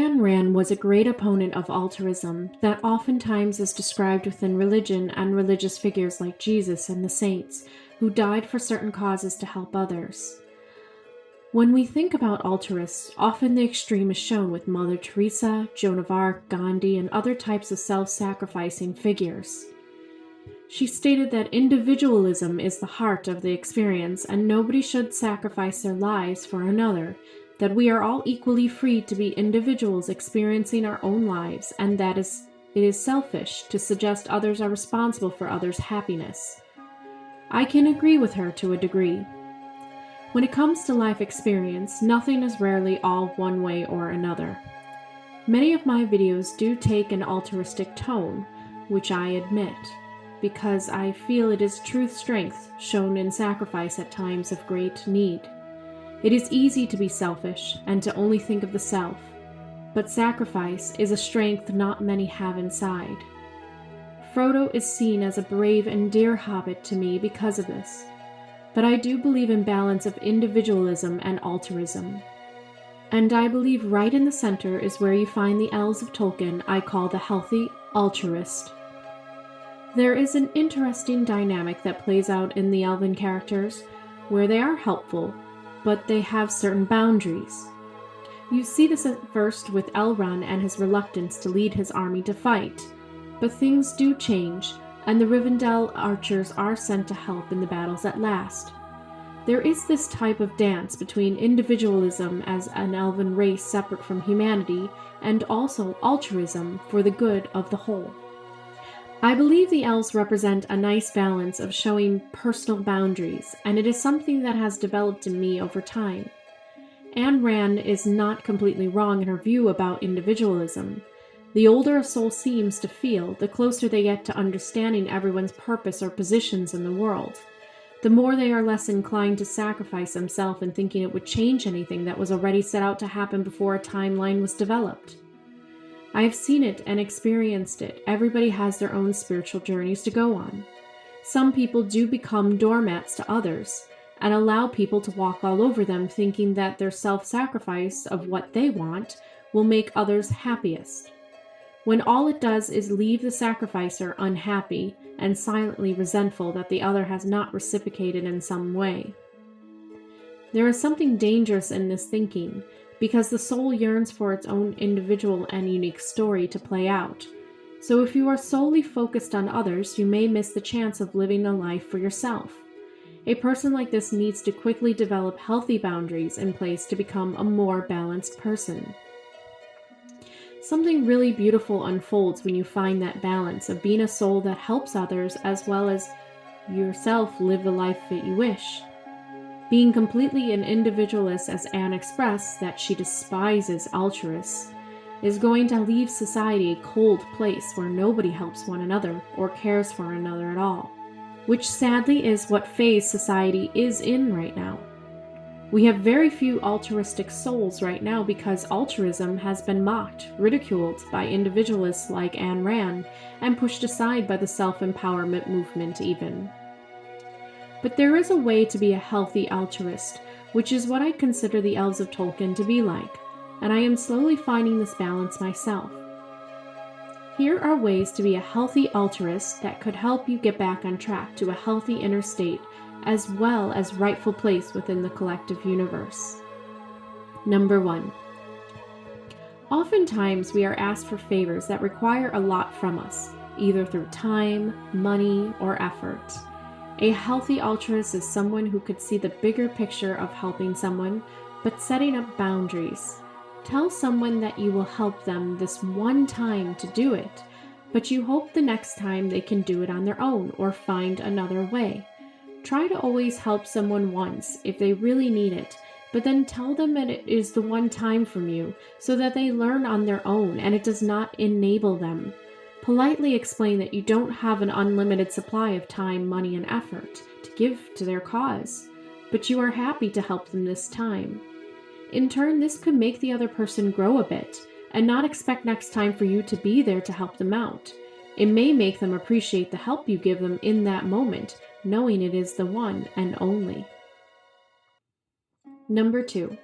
Ayn Rand was a great opponent of altruism that oftentimes is described within religion and religious figures like Jesus and the saints, who died for certain causes to help others. When we think about altruists, often the extreme is shown with Mother Teresa, Joan of Arc, Gandhi, and other types of self-sacrificing figures. She stated that individualism is the heart of the experience and nobody should sacrifice their lives for another, that we are all equally free to be individuals experiencing our own lives, and that it is selfish to suggest others are responsible for others' happiness. I can agree with her to a degree. When it comes to life experience, nothing is rarely all one way or another. Many of my videos do take an altruistic tone, which I admit, because I feel it is true strength shown in sacrifice at times of great need. It is easy to be selfish and to only think of the self, but sacrifice is a strength not many have inside. Frodo is seen as a brave and dear hobbit to me because of this, but I do believe in balance of individualism and altruism. And I believe right in the center is where you find the Elves of Tolkien I call the healthy altruist. There is an interesting dynamic that plays out in the elven characters, where they are helpful, but they have certain boundaries. You see this at first with Elrond and his reluctance to lead his army to fight, but things do change, and the Rivendell archers are sent to help in the battles at last. There is this type of dance between individualism as an elven race separate from humanity, and also altruism for the good of the whole. I believe the elves represent a nice balance of showing personal boundaries, and it is something that has developed in me over time. Ayn Rand is not completely wrong in her view about individualism. The older a soul seems to feel, the closer they get to understanding everyone's purpose or positions in the world. The more they are less inclined to sacrifice themselves and thinking it would change anything that was already set out to happen before a timeline was developed. I have seen it and experienced it. Everybody has their own spiritual journeys to go on. Some people do become doormats to others and allow people to walk all over them, thinking that their self-sacrifice of what they want will make others happiest, when all it does is leave the sacrificer unhappy and silently resentful that the other has not reciprocated in some way. There is something dangerous in this thinking, because the soul yearns for its own individual and unique story to play out. So if you are solely focused on others, you may miss the chance of living a life for yourself. A person like this needs to quickly develop healthy boundaries in place to become a more balanced person. Something really beautiful unfolds when you find that balance of being a soul that helps others as well as yourself live the life that you wish. Being completely an individualist, as Anne expressed that she despises altruists, is going to leave society a cold place where nobody helps one another or cares for another at all, which sadly is what phase society is in right now. We have very few altruistic souls right now because altruism has been mocked, ridiculed by individualists like Ayn Rand, and pushed aside by the self-empowerment movement even. But there is a way to be a healthy altruist, which is what I consider the Elves of Tolkien to be like, and I am slowly finding this balance myself. Here are ways to be a healthy altruist that could help you get back on track to a healthy inner state as well as rightful place within the collective universe. Number 1. Oftentimes we are asked for favors that require a lot from us, either through time, money, or effort. A healthy altruist is someone who could see the bigger picture of helping someone, but setting up boundaries. Tell someone that you will help them this one time to do it, but you hope the next time they can do it on their own or find another way. Try to always help someone once if they really need it, but then tell them that it is the one time from you so that they learn on their own and it does not enable them. Politely explain that you don't have an unlimited supply of time, money, and effort to give to their cause, but you are happy to help them this time. In turn, this could make the other person grow a bit and not expect next time for you to be there to help them out. It may make them appreciate the help you give them in that moment, knowing it is the one and only. Number 2.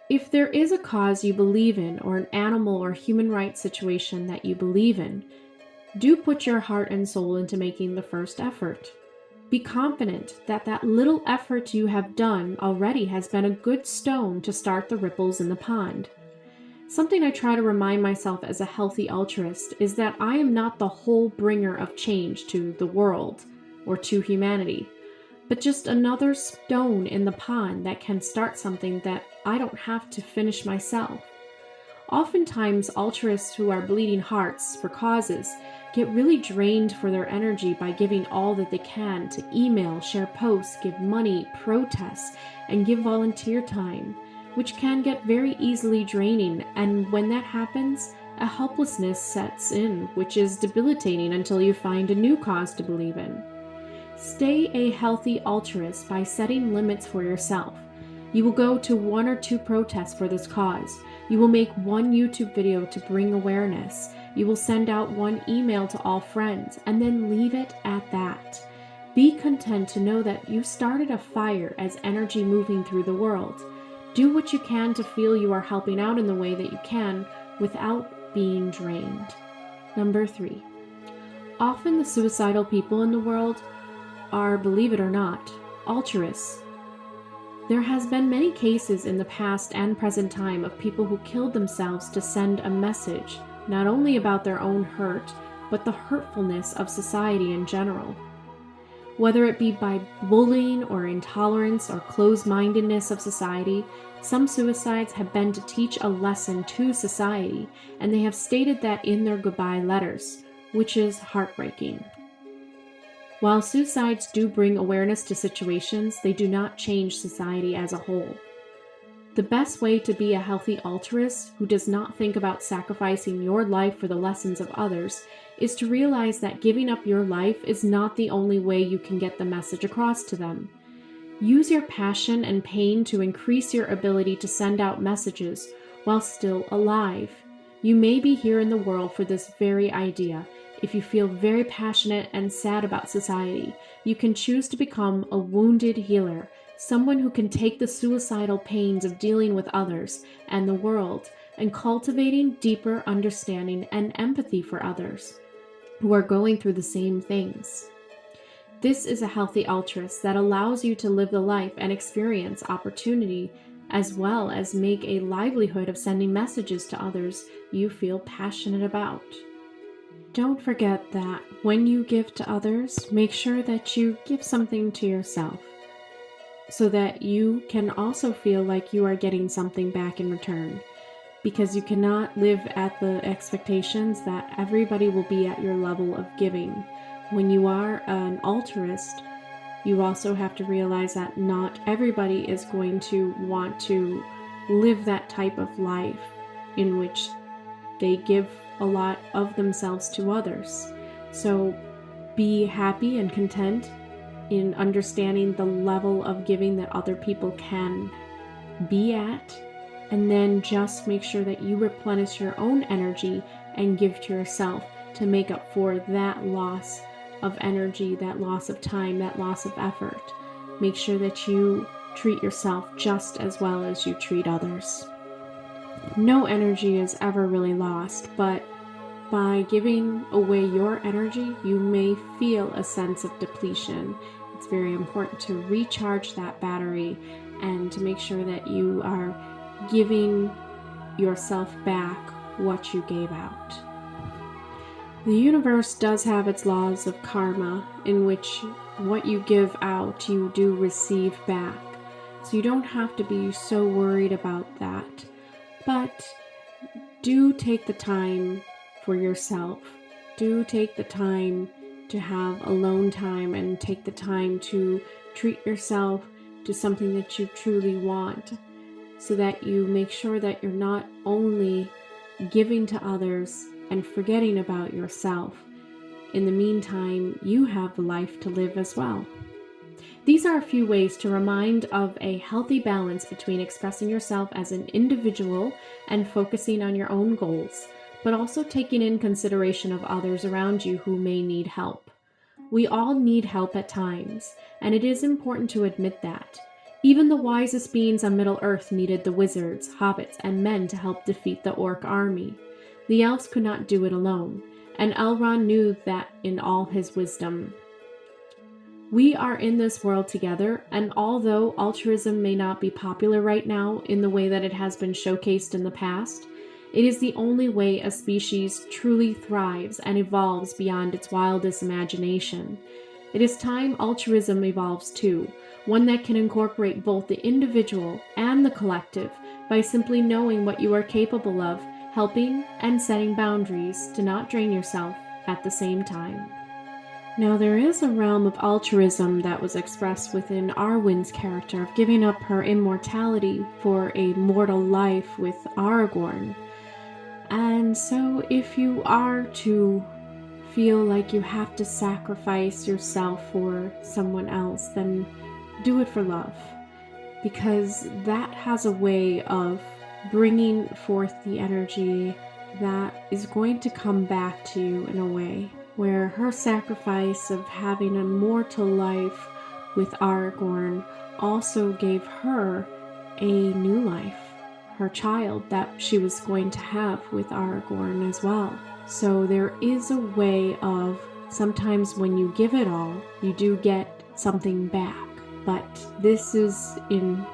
If there is a cause you believe in, or an animal or human rights situation that you believe in, do put your heart and soul into making the first effort. Be confident that that little effort you have done already has been a good stone to start the ripples in the pond. Something I try to remind myself as a healthy altruist is that I am not the whole bringer of change to the world or to humanity, but just another stone in the pond that can start something that I don't have to finish myself. Oftentimes, altruists who are bleeding hearts for causes get really drained for their energy by giving all that they can to email, share posts, give money, protest, and give volunteer time, which can get very easily draining, and when that happens, a helplessness sets in, which is debilitating until you find a new cause to believe in. Stay a healthy altruist by setting limits for yourself. You will go to 1 or 2 protests for this cause. You will make 1 YouTube video to bring awareness. You will send out 1 email to all friends, and then leave it at that. Be content to know that you started a fire as energy moving through the world. Do what you can to feel you are helping out in the way that you can without being drained. Number 3. Often the suicidal people in the world are, believe it or not, altruists. There has been many cases in the past and present time of people who killed themselves to send a message, not only about their own hurt, but the hurtfulness of society in general. Whether it be by bullying or intolerance or closed-mindedness of society, some suicides have been to teach a lesson to society, and they have stated that in their goodbye letters, which is heartbreaking. While suicides do bring awareness to situations, they do not change society as a whole. The best way to be a healthy altruist who does not think about sacrificing your life for the lessons of others is to realize that giving up your life is not the only way you can get the message across to them. Use your passion and pain to increase your ability to send out messages while still alive. You may be here in the world for this very idea. If you feel very passionate and sad about society, you can choose to become a wounded healer, someone who can take the suicidal pains of dealing with others and the world and cultivating deeper understanding and empathy for others who are going through the same things. This is a healthy altruist that allows you to live the life and experience opportunity as well as make a livelihood of sending messages to others you feel passionate about. Don't forget that when you give to others, make sure that you give something to yourself so that you can also feel like you are getting something back in return, because you cannot live at the expectations that everybody will be at your level of giving. When you are an altruist, you also have to realize that not everybody is going to want to live that type of life in which they give a lot of themselves to others. So be happy and content in understanding the level of giving that other people can be at, and then just make sure that you replenish your own energy and give to yourself to make up for that loss of energy, that loss of time, that loss of effort. Make sure that you treat yourself just as well as you treat others. No energy is ever really lost, but by giving away your energy, you may feel a sense of depletion. It's very important to recharge that battery and to make sure that you are giving yourself back what you gave out. The universe does have its laws of karma, in which what you give out, you do receive back. So you don't have to be so worried about that. But do take the time for yourself. Do take the time to have alone time and take the time to treat yourself to something that you truly want, so that you make sure that you're not only giving to others and forgetting about yourself. In the meantime, you have the life to live as well. These are a few ways to remind of a healthy balance between expressing yourself as an individual and focusing on your own goals, but also taking in consideration of others around you who may need help. We all need help at times, and it is important to admit that. Even the wisest beings on Middle-earth needed the wizards, hobbits, and men to help defeat the orc army. The elves could not do it alone, and Elrond knew that in all his wisdom. We are in this world together, and although altruism may not be popular right now in the way that it has been showcased in the past, it is the only way a species truly thrives and evolves beyond its wildest imagination. It is time altruism evolves too, one that can incorporate both the individual and the collective by simply knowing what you are capable of, helping and setting boundaries to not drain yourself at the same time. Now, there is a realm of altruism that was expressed within Arwen's character of giving up her immortality for a mortal life with Aragorn. And so if you are to feel like you have to sacrifice yourself for someone else, then do it for love, because that has a way of bringing forth the energy that is going to come back to you in a way where her sacrifice of having a mortal life with Aragorn also gave her a new life, her child that she was going to have with Aragorn as well. So there is a way of, sometimes when you give it all, you do get something back. But this is in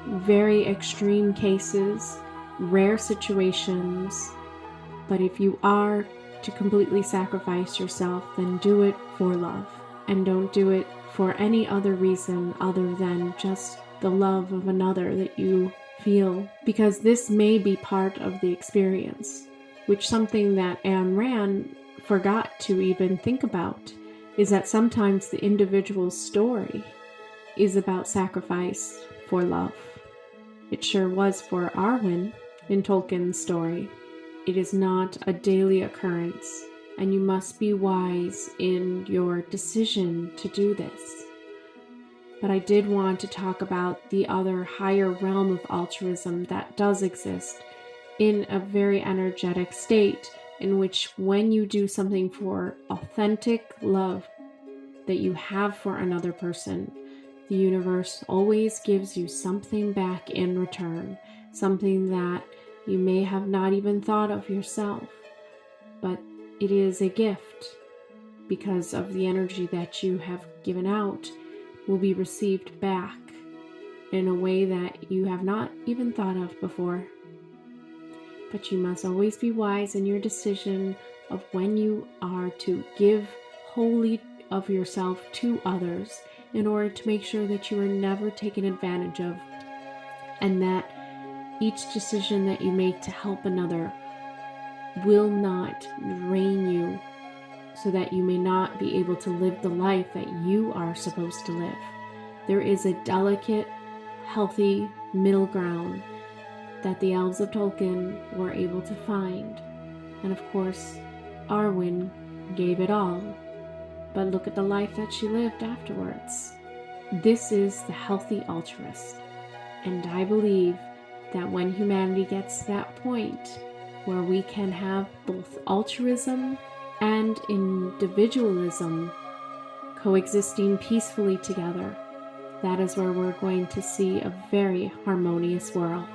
very extreme cases, rare situations. But if you are to completely sacrifice yourself, then do it for love. And don't do it for any other reason other than just the love of another that you feel. Because this may be part of the experience, which something that Ayn Rand forgot to even think about, is that sometimes the individual's story is about sacrifice for love. It sure was for Arwen in Tolkien's story. It is not a daily occurrence, and you must be wise in your decision to do this. But I did want to talk about the other higher realm of altruism that does exist in a very energetic state, in which when you do something for authentic love that you have for another person, the universe always gives you something back in return, something that you may have not even thought of yourself, but it is a gift because of the energy that you have given out will be received back in a way that you have not even thought of before. But you must always be wise in your decision of when you are to give wholly of yourself to others, in order to make sure that you are never taken advantage of, and that each decision that you make to help another will not drain you, so that you may not be able to live the life that you are supposed to live. There is a delicate, healthy middle ground that the Elves of Tolkien were able to find. And of course, Arwen gave it all. But look at the life that she lived afterwards. This is the healthy altruist. And I believe that when humanity gets to that point where we can have both altruism and individualism coexisting peacefully together, that is where we're going to see a very harmonious world.